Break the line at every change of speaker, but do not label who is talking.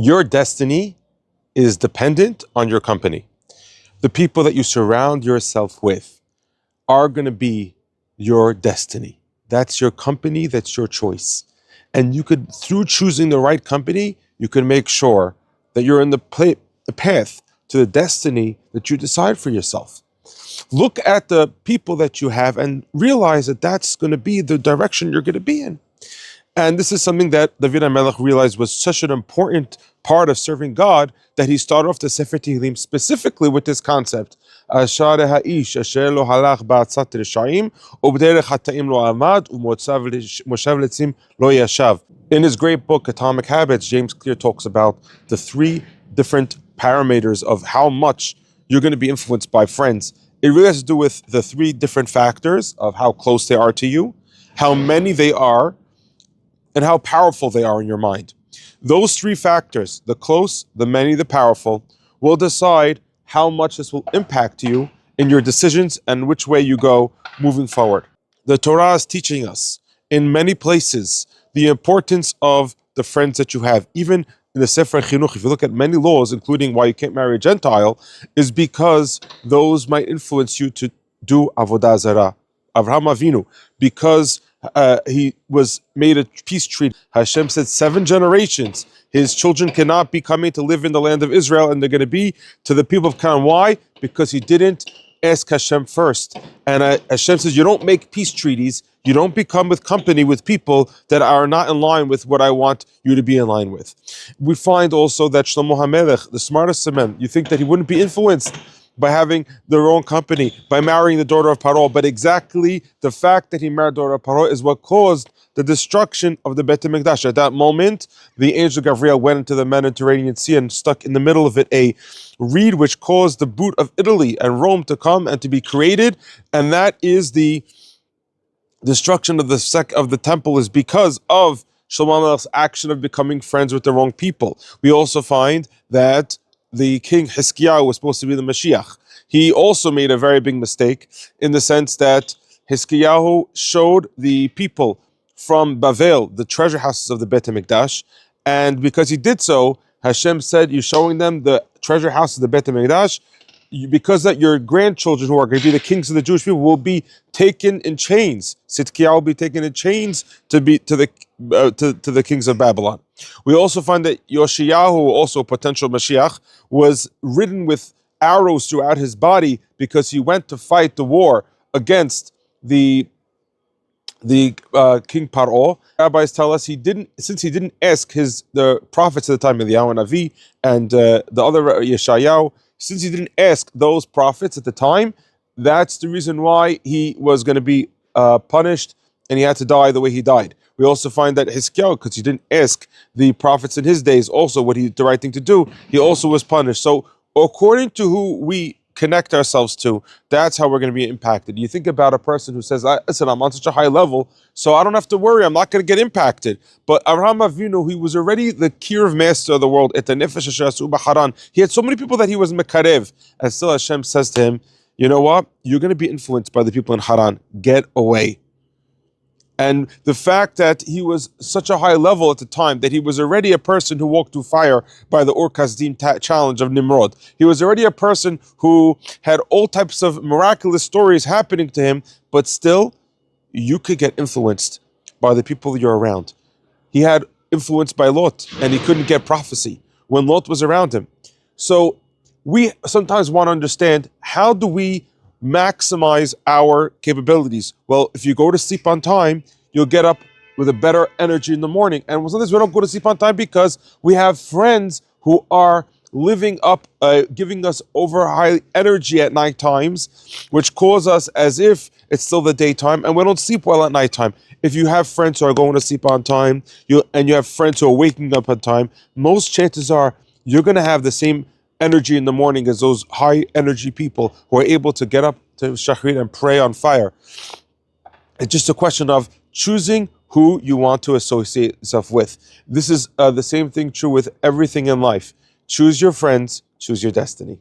Your destiny is dependent on your company. The people that you surround yourself with are going to be your destiny. That's your company, that's your choice. And you could, through choosing the right company, you can make sure that you're in the path to the destiny that you decide for yourself. Look at the people that you have and realize that that's going to be the direction you're going to be in. And this is something that David HaMelech realized was such an important part of serving God that he started off the Sefer Tehillim specifically with this concept. Ashar haish asher lo halach ba'atzat reshaim ubderech hataim lo amad umoshav letzim lo yashav. In his great book Atomic Habits, James Clear talks about the three different parameters of how much you're going to be influenced by friends. It really has to do with the three different factors of how close they are to you, how many they are, and how powerful they are in your mind. Those three factors, the close, the many, the powerful, will decide how much this will impact you in your decisions and which way you go moving forward. The Torah is teaching us in many places the importance of the friends that you have. Even in the Sefer Chinuch, if you look at many laws, including why you can't marry a Gentile, is because those might influence you to do Avodah Zarah. Avraham Avinu, because he was made a peace treaty. Hashem said 7 generations, his children cannot be coming to live in the land of Israel, and they're going to be to the people of Canaan. Why? Because he didn't ask Hashem first. And Hashem says, you don't make peace treaties, you don't become with company with people that are not in line with what I want you to be in line with. We find also that Shlomo HaMelech, the smartest of men, you think that he wouldn't be influenced by having the wrong company, by marrying the daughter of Paro. But exactly the fact that he married the daughter of Paro is what caused the destruction of the Beit HaMikdash. At that moment, the angel Gabriel went into the Mediterranean Sea and stuck in the middle of it a reed which caused the boot of Italy and Rome to come and to be created. And that is the destruction of the temple, is because of Shlomo HaMelech's action of becoming friends with the wrong people. We also find that the king Hiskiyahu was supposed to be the Mashiach. He also made a very big mistake in the sense that Hiskiyahu showed the people from Bavel the treasure houses of the Beit HaMikdash, and because he did so, Hashem said, you're showing them the treasure house of the Beit HaMikdash, because that your grandchildren who are going to be the kings of the Jewish people will be taken in chains. Sidkiyahu will be taken in chains to the kings of Babylon. We also find that Yoshiyahu, also a potential Mashiach, was ridden with arrows throughout his body because he went to fight the war against the King Paro. Rabbis tell us since he didn't ask the prophets at the time, Eliyahu and Avi and the other Yeshayahu, since he didn't ask those prophets at the time, that's the reason why he was going to be punished and he had to die the way he died. We also find that Hiskiyahu, because he didn't ask the prophets in his days also the right thing to do, he also was punished. So according to who we connect ourselves to, that's how we're going to be impacted. You think about a person who says, listen, I'm on such a high level, so I don't have to worry, I'm not going to get impacted. But Avraham Avinu, he was already the Kirv master of the world. He had so many people that he was Mekarev. And still Hashem says to him, you know what? You're going to be influenced by the people in Haran. Get away. And the fact that he was such a high level at the time, that he was already a person who walked through fire by the Ur Kasdim challenge of Nimrod. He was already a person who had all types of miraculous stories happening to him, but still, you could get influenced by the people you're around. He had influence by Lot, and he couldn't get prophecy when Lot was around him. So we sometimes want to understand, how do we maximize our capabilities? Well, if you go to sleep on time, you'll get up with a better energy in the morning. And sometimes we don't go to sleep on time because we have friends who are living up, giving us over high energy at night times, which cause us as if it's still the daytime, and we don't sleep well at nighttime. If you have friends who are going to sleep on time, and you have friends who are waking up on time, most chances are you're going to have the same energy in the morning as those high energy people who are able to get up to Shachrit and pray on fire. It's just a question of choosing who you want to associate yourself with. This is the same thing true with everything in life. Choose your friends, choose your destiny.